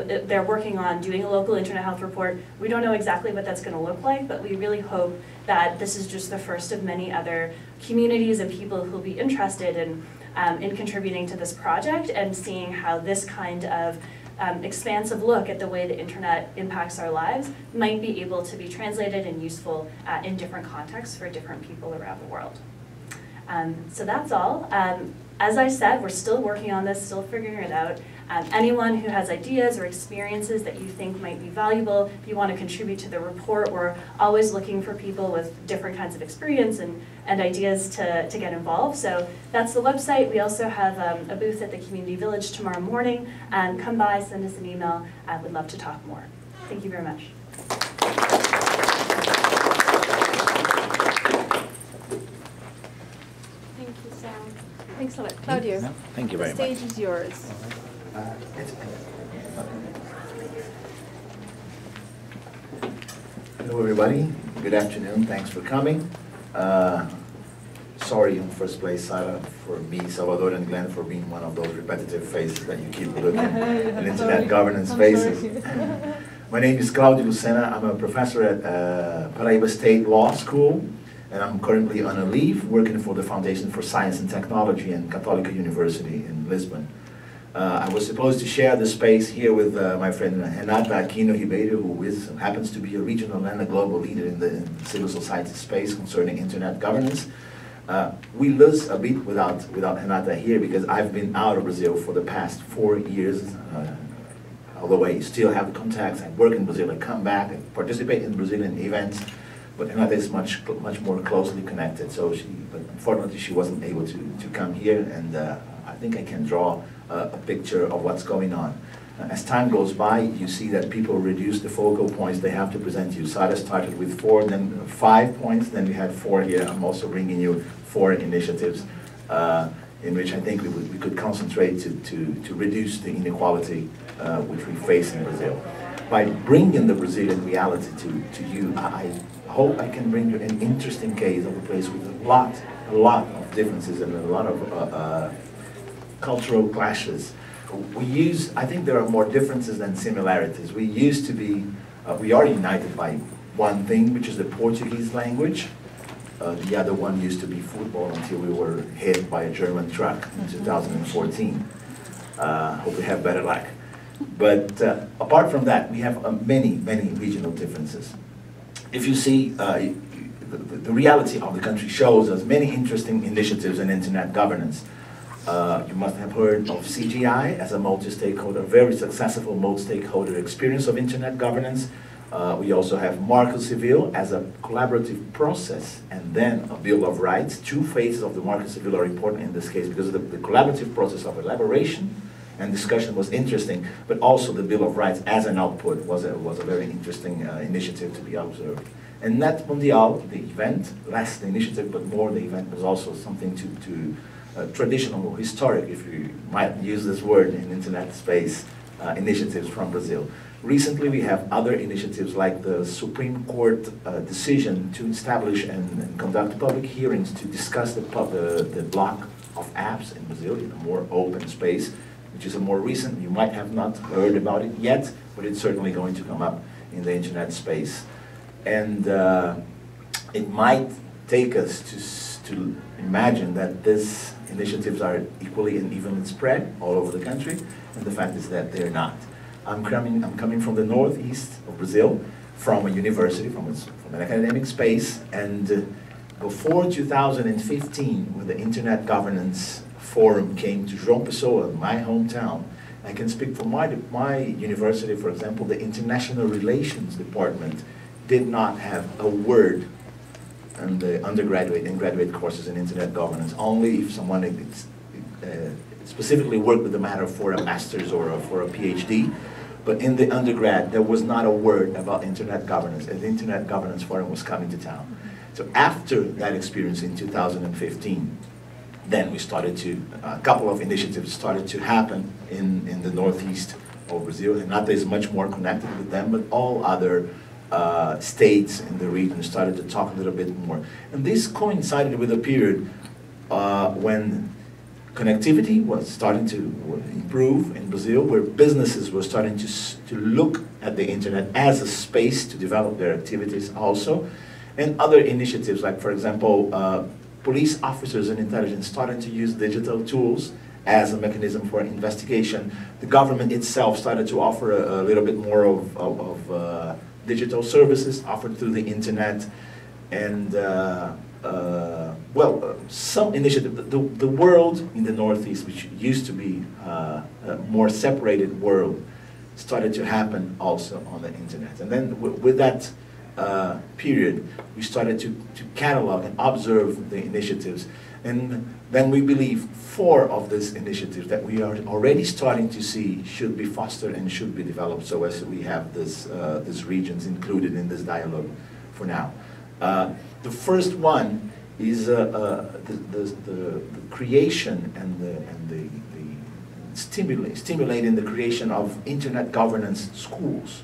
They're working on doing a local internet health report. We don't know exactly what that's going to look like, but we really hope that this is just the first of many other communities and people who will be interested in contributing to this project and seeing how this kind of expansive look at the way the internet impacts our lives might be able to be translated and useful in different contexts for different people around the world. So that's all. As I said, we're still working on this, still figuring it out. Anyone who has ideas or experiences that you think might be valuable, if you want to contribute to the report, we're always looking for people with different kinds of experience and ideas to get involved. So that's the website. We also have a booth at the Community Village tomorrow morning. Come by, send us an email. I would love to talk more. Thank you very much. Thank you, Sam. Thanks a lot. Claudio, no, thank you very the much. stage is yours. Hello everybody, good afternoon, thanks for coming. Sorry in the first place, Sarah, for me, Salvador and Glenn, for being one of those repetitive faces that you keep looking at, internet governance faces. My name is Claudio Lucena. I'm a professor at Paraíba State Law School, and I'm currently on a leave working for the Foundation for Science and Technology in Católica University in Lisbon. I was supposed to share the space here with my friend Renata Aquino Ribeiro, who happens to be a regional and a global leader in the civil society space concerning internet governance. We lose a bit without Renata here because I've been out of Brazil for the past 4 years. Although I still have contacts, I work in Brazil, I come back, I participate in Brazilian events, but Renata is much more closely connected. So but unfortunately, she wasn't able to come here, and I think I can draw a picture of what's going on. As time goes by, you see that people reduce the focal points they have to present you. Sada started with 4, then 5 points, then we had 4 here. I'm also bringing you 4 initiatives in which I think we could concentrate to reduce the inequality which we face in Brazil. By bringing the Brazilian reality to you, I hope I can bring you an interesting case of a place with a lot of differences and a lot of cultural clashes. I think there are more differences than similarities. We are united by one thing, which is the Portuguese language. The other one used to be football until we were hit by a German truck in 2014. Hope we have better luck. But apart from that, we have many regional differences. If you see, the reality of the country shows us many interesting initiatives in internet governance. You must have heard of CGI as a multi-stakeholder, very successful multi-stakeholder experience of internet governance. We also have Marco Civil as a collaborative process, and then a Bill of Rights. 2 phases of the Marco Civil are important in this case because the collaborative process of elaboration and discussion was interesting, but also the Bill of Rights as an output was a very interesting initiative to be observed. And Net Mundial, the event, less the initiative, but more the event, was also something to traditional, historic, if you might use this word in internet space, initiatives from Brazil. Recently, we have other initiatives like the Supreme Court decision to establish and conduct public hearings to discuss the block of apps in Brazil in a more open space, which is a more recent. You might have not heard about it yet, but it's certainly going to come up in the internet space. And it might take us to imagine that these initiatives are equally and evenly spread all over the country, and the fact is that they're not. I'm coming from the northeast of Brazil, from a university, from an academic space, and before 2015, when the Internet Governance Forum came to João Pessoa, my hometown, I can speak for my university, for example, the International Relations Department did not have a word and the undergraduate and graduate courses in internet governance, only if someone specifically worked with the matter for a master's or for a PhD. But in the undergrad, there was not a word about internet governance, and the Internet Governance Forum was coming to town. So after that experience in 2015, then we started a couple of initiatives started to happen in the northeast of Brazil. And Renata is much more connected with them, but all other states in the region started to talk a little bit more. And this coincided with a period when connectivity was starting to improve in Brazil, where businesses were starting to look at the internet as a space to develop their activities also, and other initiatives like, for example, police officers and intelligence starting to use digital tools as a mechanism for investigation. The government itself started to offer a little bit more of digital services offered through the internet, and some initiative. The world in the Northeast, which used to be a more separated world, started to happen also on the internet. And then with that period, we started to catalog and observe the initiatives. And then we believe 4 of these initiatives that we are already starting to see should be fostered and should be developed, so as we have these regions included in this dialogue for now. The first one is the creation and stimulating the creation of internet governance schools.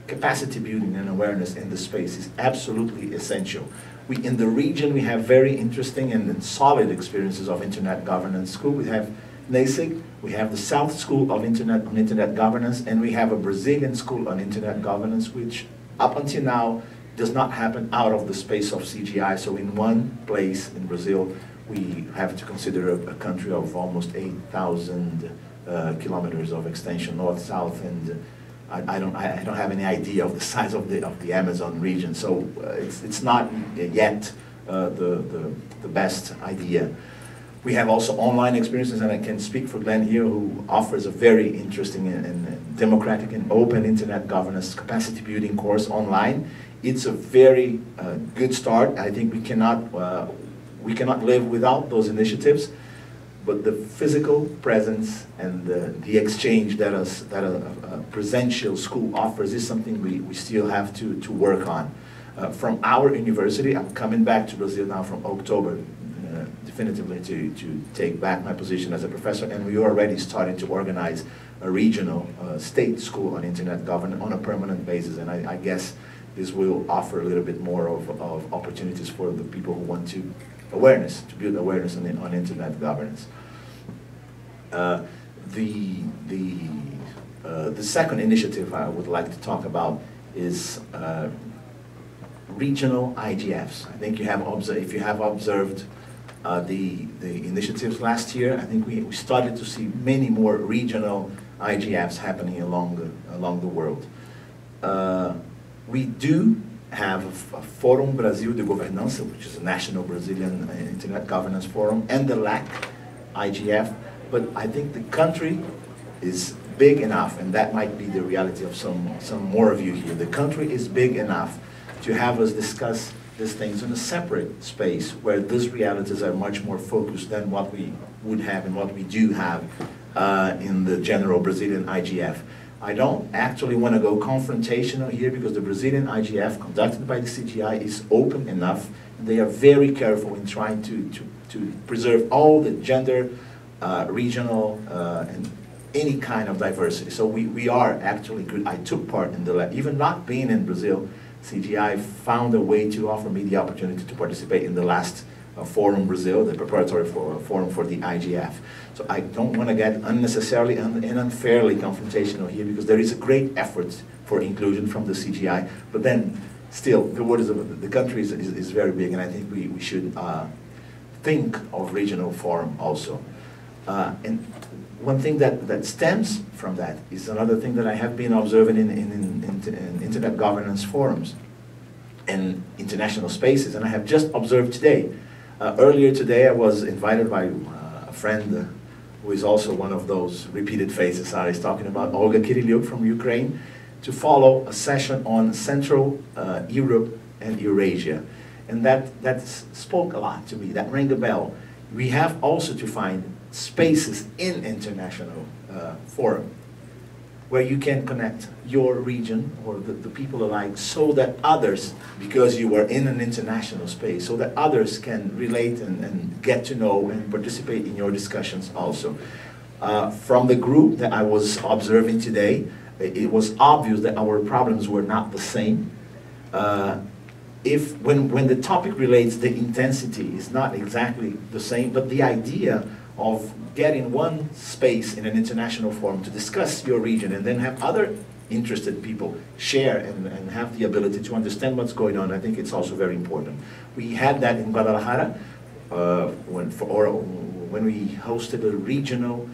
Capacity building and awareness in the space is absolutely essential. In the region, we have very interesting and solid experiences of internet governance school. We have NASIG, we have the South School of Internet Governance, and we have a Brazilian school on internet governance, which up until now does not happen out of the space of CGI. So in one place in Brazil, we have to consider a country of almost 8,000 kilometers of extension, north-south, and I don't have any idea of the size of the Amazon region. So it's not yet the best idea. We have also online experiences, and I can speak for Glenn here, who offers a very interesting and democratic and open internet governance capacity building course online. It's a very good start. I think we cannot live without those initiatives, but the physical presence and the exchange that a presential school offers is something we still have to work on. From our university, I'm coming back to Brazil now from October, definitively to take back my position as a professor, and we are already starting to organize a regional state school on internet governance on a permanent basis, and I guess this will offer a little bit more of opportunities for the people who want to build awareness on internet governance. The second initiative I would like to talk about is regional IGFs. I think if you have observed the initiatives last year, I think we started to see many more regional IGFs happening along the world. We do have a Fórum Brasil de Governança, which is a national Brazilian internet governance forum, and the LAC IGF, but I think the country is big enough, and that might be the reality of some more of you here. The country is big enough to have us discuss these things in a separate space where these realities are much more focused than what we would have and what we do have in the general Brazilian IGF. I don't actually want to go confrontational here because the Brazilian IGF conducted by the CGI is open enough. They are very careful in trying to preserve all the gender, regional, and any kind of diversity. So we are actually good. I took part in the lab. Even not being in Brazil, CGI found a way to offer me the opportunity to participate in the last Forum Brazil, the preparatory forum for the IGF. So I don't want to get unnecessarily and unfairly confrontational here because there is a great effort for inclusion from the CGI, but then still the country is very big, and I think we should think of regional forum also. And one thing that stems from that is another thing that I have been observing in internet governance forums and international spaces, and I have just observed today. Earlier today I was invited by a friend who is also one of those repeated faces I was talking about, Olga Kirilyuk from Ukraine, to follow a session on Central Europe and Eurasia. And that spoke a lot to me, that rang a bell. We have also to find spaces in international forum where you can connect your region or the people alike so that others, because you are in an international space, so that others can relate and get to know and participate in your discussions also. From the group that I was observing today, it was obvious that our problems were not the same. When the topic relates, the intensity is not exactly the same, but the idea of getting one space in an international forum to discuss your region and then have other interested people share and have the ability to understand what's going on. I think it's also very important. We had that in Guadalajara when we hosted a regional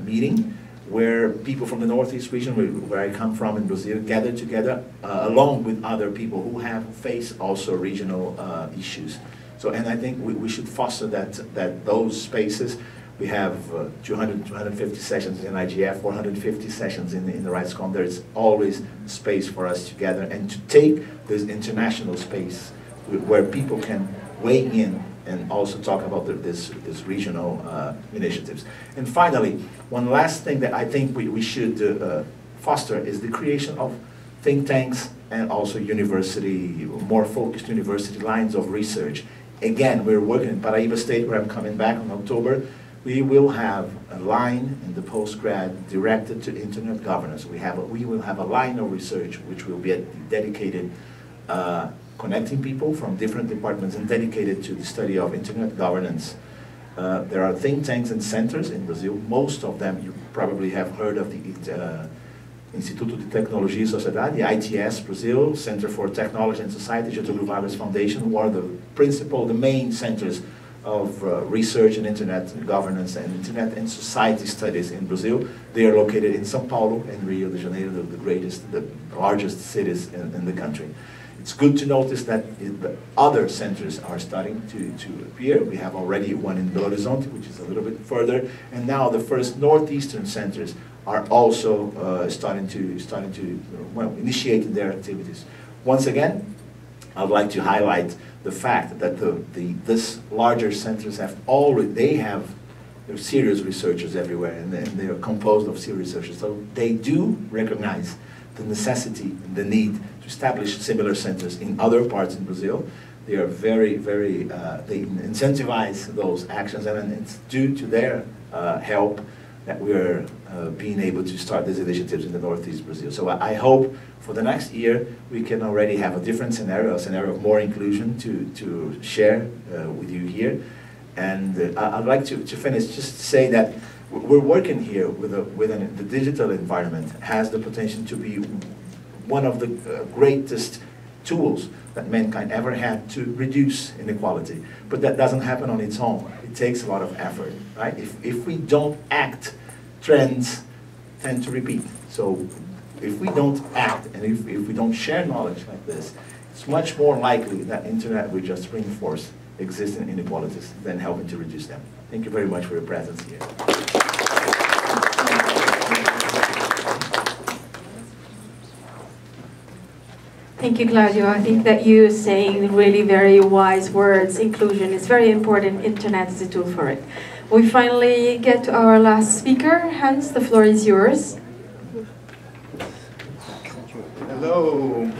meeting where people from the Northeast region, where I come from in Brazil, gathered together along with other people who have faced also regional issues. So, and I think we should foster those spaces. We have 250 sessions in IGF, 450 sessions in the RightsCon. There's always space for us to gather and to take this international space where people can weigh in and also talk about this regional initiatives. And finally, one last thing that I think we should foster is the creation of think tanks and also more focused university lines of research. Again, we're working in Paraíba State, where I'm coming back in October. We will have a line in the postgrad directed to internet governance. We will have a line of research which will be dedicated connecting people from different departments and dedicated to the study of internet governance. There are think tanks and centers in Brazil. Most of them you probably have heard of, the Instituto de Tecnologia e Sociedade, ITS Brazil, Center for Technology and Society, Getúlio Vargas Foundation, who are the main centers of research in internet governance and internet and society studies in Brazil. They are located in São Paulo and Rio de Janeiro, the largest cities in the country. It's good to notice that the other centers are starting to appear. We have already one in Belo Horizonte, which is a little bit further, and now the first northeastern centers are also initiating their activities. Once again, I'd like to highlight the fact that this larger centers have they're serious researchers everywhere, and they are composed of serious researchers. So they do recognize the necessity and the need to establish similar centers in other parts in Brazil. They are very, they incentivize those actions, and it's due to their help that we're being able to start these initiatives in the Northeast Brazil. So I hope for the next year we can already have a different scenario, a scenario of more inclusion to share with you here. And I'd like to finish just to say that we're working here the digital environment has the potential to be one of the greatest tools that mankind ever had to reduce inequality. But that doesn't happen on its own. It takes a lot of effort, right? If we don't act, trends tend to repeat. So if we don't act and if we don't share knowledge like this, it's much more likely that internet will just reinforce existing inequalities than helping to reduce them. Thank you very much for your presence here. Thank you, Claudio. I think that you saying really very wise words. Inclusion is very important. Internet is a tool for it. We finally get to our last speaker. Hans, the floor is yours. Hello.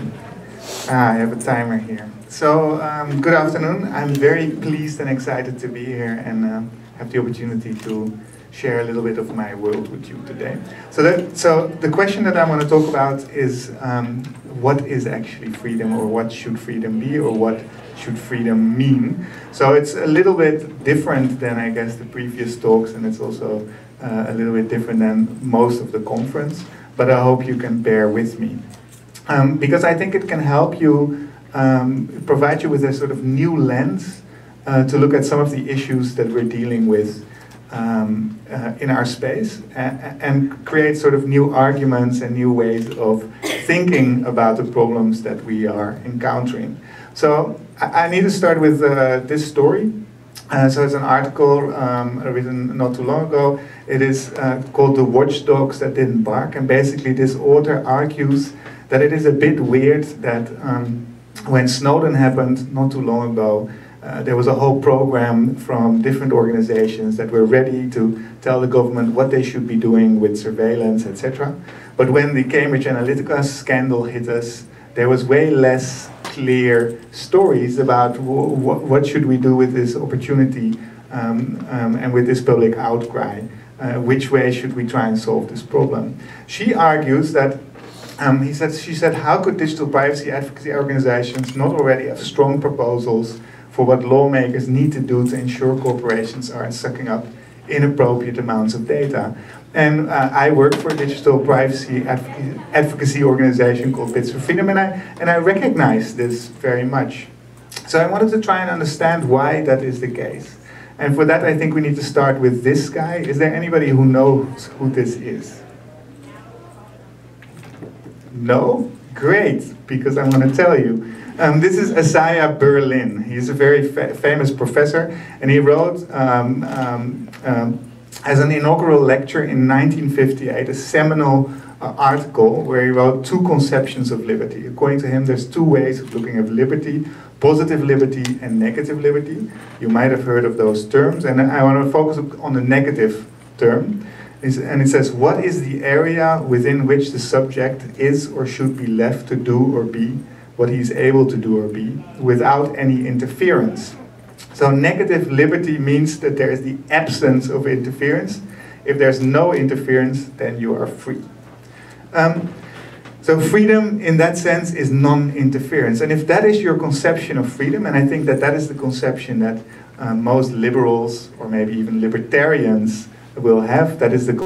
I have a timer here. So, good afternoon. I'm very pleased and excited to be here and have the opportunity to share a little bit of my world with you today. So the question that I want to talk about is what is actually freedom, or what should freedom be, or what should freedom mean? So it's a little bit different than, I guess, the previous talks, and it's also a little bit different than most of the conference, but I hope you can bear with me. Because I think it can help you, provide you with a sort of new lens to look at some of the issues that we're dealing with in our space, and create sort of new arguments and new ways of thinking about the problems that we are encountering. So I need to start with this story. So it's an article written not too long ago. It is called "The Watchdogs That Didn't Bark," and basically this author argues that it is a bit weird that when Snowden happened not too long ago, there was a whole program from different organizations that were ready to tell the government what they should be doing with surveillance, etc. But when the Cambridge Analytica scandal hit us, there was way less clear stories about what should we do with this opportunity and with this public outcry. Which way should we try and solve this problem? She argues that she said, how could digital privacy advocacy organizations not already have strong proposals for what lawmakers need to do to ensure corporations aren't sucking up inappropriate amounts of data. And I work for a digital privacy advocacy organization called Bits for Freedom, and I recognize this very much. So I wanted to try and understand why that is the case. And for that, I think we need to start with this guy. Is there anybody who knows who this is? No? Great, because I'm going to tell you. This is Isaiah Berlin. He's a very famous professor, and he wrote as an inaugural lecture in 1958 a seminal article where he wrote two conceptions of liberty. According to him, there's two ways of looking at liberty: positive liberty and negative liberty. You might have heard of those terms, and I want to focus on the negative term. And it says, what is the area within which the subject is or should be left to do or be what he is able to do or be without any interference? So negative liberty means that there is the absence of interference. If there's no interference, then you are free. So freedom in that sense is non-interference. And if that is your conception of freedom, and I think that that is the conception that most liberals or maybe even libertarians will have, that is the